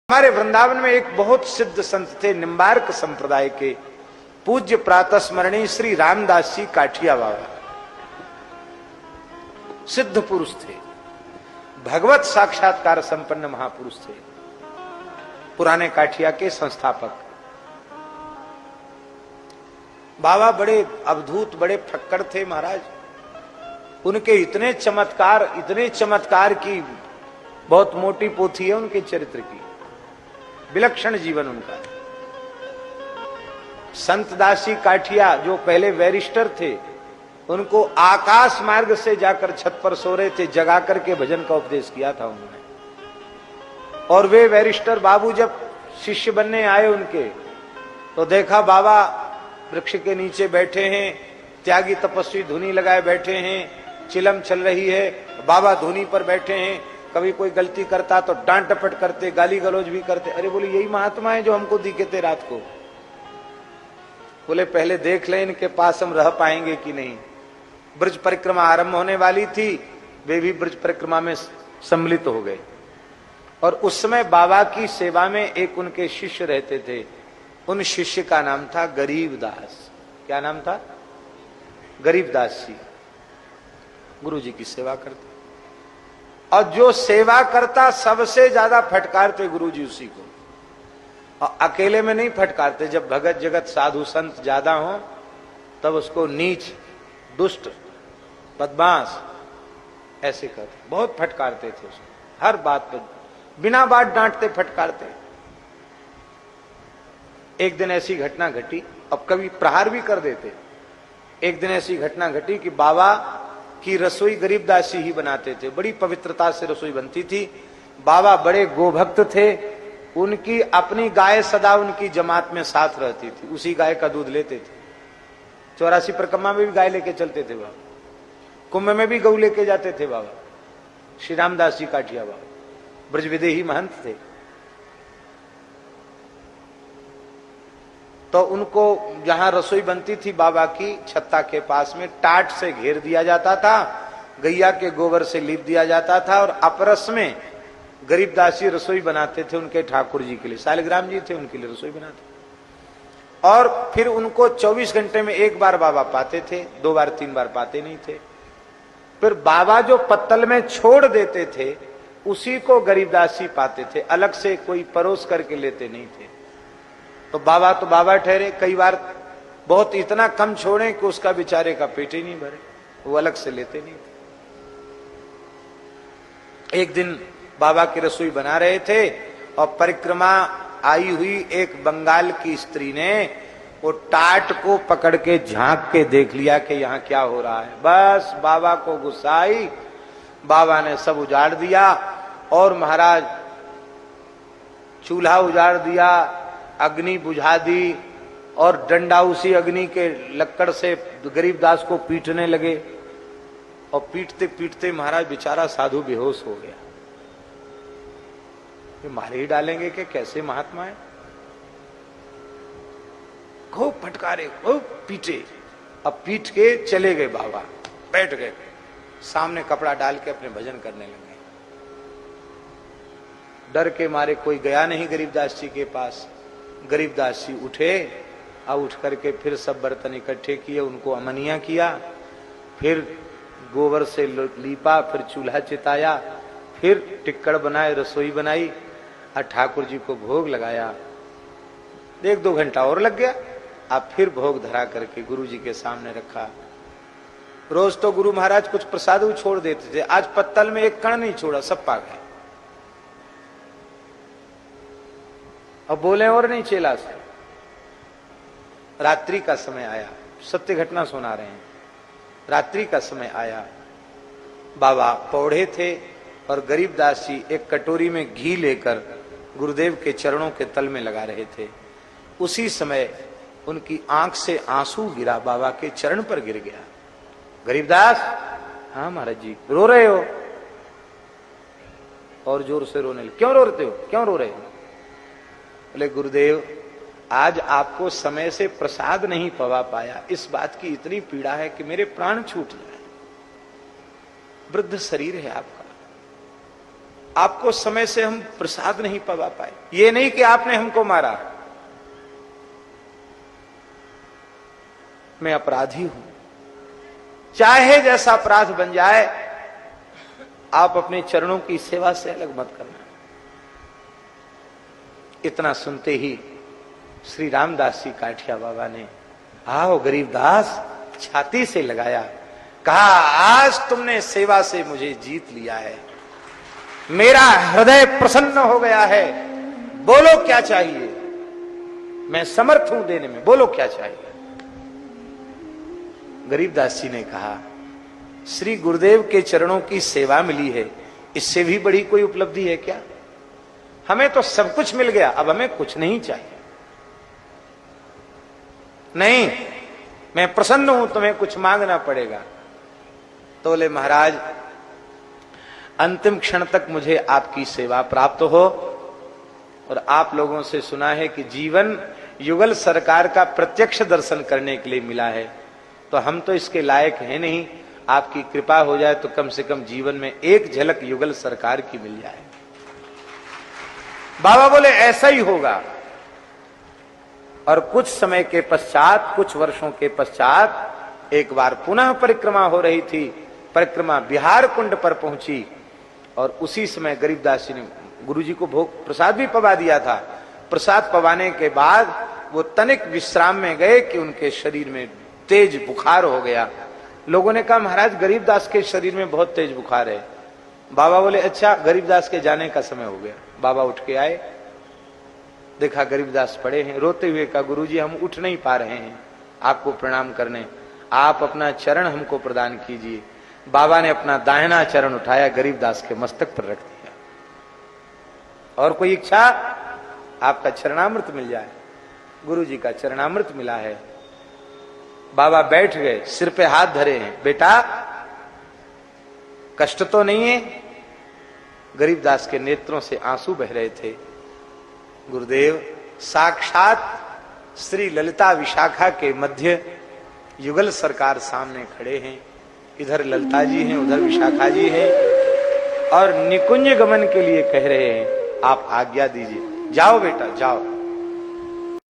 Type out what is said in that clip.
हमारे वृंदावन में एक बहुत सिद्ध संत थे, निम्बार्क संप्रदाय के पूज्य प्रातः स्मरणीय श्री रामदास जी काठिया बाबा। सिद्ध पुरुष थे, भगवत साक्षात्कार संपन्न महापुरुष थे, पुराने काठिया के संस्थापक। बाबा बड़े अवधूत, बड़े फक्कड़ थे महाराज। उनके इतने चमत्कार की बहुत मोटी पोथी है उनके चरित्र की। विलक्षण जीवन उनका। संत दासी काठिया जो पहले बैरिस्टर थे, उनको आकाश मार्ग से जाकर छत पर सो रहे थे, जगा करके भजन का उपदेश किया था उन्होंने। और वे बैरिस्टर बाबू जब शिष्य बनने आए उनके, तो देखा बाबा वृक्ष के नीचे बैठे हैं, त्यागी तपस्वी धुनी लगाए बैठे हैं, चिलम चल रही है, बाबा धुनी पर बैठे हैं। कभी कोई गलती करता तो डांट डपट करते, गाली गलौज भी करते। अरे बोले यही महात्मा है जो हमको दिखे थे रात को। बोले पहले देख लें इनके पास हम रह पाएंगे कि नहीं। ब्रज परिक्रमा आरंभ होने वाली थी, वे भी ब्रज परिक्रमा में सम्मिलित हो गए। और उस समय बाबा की सेवा में एक उनके शिष्य रहते थे। उन शिष्य का नाम था गरीबदास। क्या नाम था? गरीबदास जी। गुरु जी की सेवा करते, और जो सेवा करता सबसे ज्यादा फटकारते गुरु जी उसी को। और अकेले में नहीं फटकारते, जब भगत जगत साधु संत ज्यादा हो तब उसको नीच, दुष्ट, बदमाश ऐसे करते। बहुत फटकारते थे उसको, हर बात पर बिना बात डांटते फटकारते। एक दिन ऐसी घटना घटी, अब कभी प्रहार भी कर देते। एक दिन ऐसी घटना घटी कि बाबा की रसोई गरीबदास ही बनाते थे, बड़ी पवित्रता से रसोई बनती थी। बाबा बड़े गोभक्त थे, उनकी अपनी गाय सदा उनकी जमात में साथ रहती थी, उसी गाय का दूध लेते थे। 84 परिक्रमा में भी गाय लेके चलते थे बाबा, कुंभ में भी गऊ लेके जाते थे बाबा। श्री रामदास जी काठिया बाबा ब्रज विदेही महंत थे। तो उनको जहां रसोई बनती थी बाबा की छत्ता के पास में, टाट से घेर दिया जाता था, गैया के गोबर से लीप दिया जाता था, और अपरस में गरीबदासी रसोई बनाते थे उनके ठाकुर जी के लिए। सालिग्राम जी थे, उनके लिए रसोई बनाते। और फिर उनको 24 घंटे में एक बार बाबा पाते थे, 2 बार 3 बार पाते नहीं थे। फिर बाबा जो पत्तल में छोड़ देते थे उसी को गरीबदासी पाते थे, अलग से कोई परोस करके लेते नहीं थे। तो बाबा ठहरे। कई बार बहुत इतना कम छोड़े कि उसका बेचारे का पेट ही नहीं भरे, वो अलग से लेते नहीं थे। एक दिन बाबा की रसोई बना रहे थे और परिक्रमा आई हुई एक बंगाल की स्त्री ने वो टाट को पकड़ के झांक के देख लिया कि यहाँ क्या हो रहा है। बस बाबा को गुस्सा आई, बाबा ने सब उजाड़ दिया, और महाराज चूल्हा उजाड़ दिया, अग्नि बुझा दी, और डंडा उसी अग्नि के लक्कड़ से गरीबदास को पीटने लगे। और पीटते पीटते महाराज बेचारा साधु बेहोश हो गया। ये मारे ही डालेंगे कि कैसे महात्मा है। खूब फटकारे, खूब पीटे। अब पीट के चले गए बाबा, बैठ गए सामने, कपड़ा डाल के अपने भजन करने लगे। डर के मारे कोई गया नहीं गरीबदास जी के पास। गरीबदास जी उठे, और उठ करके फिर सब बर्तन इकट्ठे किए, उनको अमनिया किया, फिर गोबर से लीपा, फिर चूल्हा चिताया, फिर टिक्कड़ बनाए, रसोई बनाई, और ठाकुर जी को भोग लगाया। 1-2 घंटा और लग गया। अब फिर भोग धरा करके गुरु जी के सामने रखा। रोज तो गुरु महाराज कुछ प्रसाद छोड़ देते थे, आज पत्तल में एक कण नहीं छोड़ा, सब पा गए। अब बोले और नहीं चेला से। रात्रि का समय आया, सत्य घटना सुना रहे हैं। रात्रि का समय आया, बाबा पौढ़े थे, और गरीबदास जी एक कटोरी में घी लेकर गुरुदेव के चरणों के तल में लगा रहे थे। उसी समय उनकी आंख से आंसू गिरा, बाबा के चरण पर गिर गया। गरीबदास, हाँ महाराज जी, रो रहे हो? और जोर से रोने लगे। क्यों रोते हो, क्यों रो रहे हो? बोले गुरुदेव, आज आपको समय से प्रसाद नहीं पवा पाया, इस बात की इतनी पीड़ा है कि मेरे प्राण छूट जाए। वृद्ध शरीर है आपका, आपको समय से हम प्रसाद नहीं पवा पाए। ये नहीं कि आपने हमको मारा, मैं अपराधी हूं, चाहे जैसा अपराध बन जाए, आप अपने चरणों की सेवा से अलग मत करना। इतना सुनते ही श्री रामदास जी काठिया बाबा ने आओ गरीबदास छाती से लगाया, कहा आज तुमने सेवा से मुझे जीत लिया है, मेरा हृदय प्रसन्न हो गया है, बोलो क्या चाहिए, मैं समर्थ हूं देने में, बोलो क्या चाहिए। गरीबदास जी ने कहा श्री गुरुदेव के चरणों की सेवा मिली है, इससे भी बड़ी कोई उपलब्धि है क्या? हमें तो सब कुछ मिल गया, अब हमें कुछ नहीं चाहिए। नहीं, मैं प्रसन्न हूं, तुम्हें कुछ मांगना पड़ेगा। तो बोले महाराज अंतिम क्षण तक मुझे आपकी सेवा प्राप्त हो, और आप लोगों से सुना है कि जीवन युगल सरकार का प्रत्यक्ष दर्शन करने के लिए मिला है, तो हम तो इसके लायक हैं नहीं, आपकी कृपा हो जाए तो कम से कम जीवन में एक झलक युगल सरकार की मिल जाए। बाबा बोले ऐसा ही होगा। और कुछ समय के पश्चात, कुछ वर्षों के पश्चात एक बार पुनः परिक्रमा हो रही थी, परिक्रमा बिहार कुंड पर पहुंची, और उसी समय गरीबदास जी ने गुरुजी को भोग प्रसाद भी पवा दिया था। प्रसाद पवाने के बाद वो तनिक विश्राम में गए कि उनके शरीर में तेज बुखार हो गया। लोगों ने कहा महाराज गरीबदास के शरीर में बहुत तेज बुखार है। बाबा बोले अच्छा गरीबदास के जाने का समय हो गया। बाबा उठ के आए, देखा गरीबदास पड़े हैं, रोते हुए कहा गुरुजी हम उठ नहीं पा रहे हैं आपको प्रणाम करने, आप अपना चरण हमको प्रदान कीजिए। बाबा ने अपना दाहिना चरण उठाया, गरीबदास के मस्तक पर रख दिया। और कोई इच्छा? आपका चरणामृत मिल जाए। गुरुजी का चरणामृत मिला है। बाबा बैठ गए, सिर पे हाथ धरे हैं, बेटा कष्ट तो नहीं है? गरीबदास के नेत्रों से आंसू बह रहे थे। गुरुदेव साक्षात श्री ललिता विशाखा के मध्य युगल सरकार सामने खड़े हैं, इधर ललिता जी हैं, उधर विशाखा जी हैं, और निकुंज गमन के लिए कह रहे हैं आप आज्ञा दीजिए। जाओ बेटा जाओ।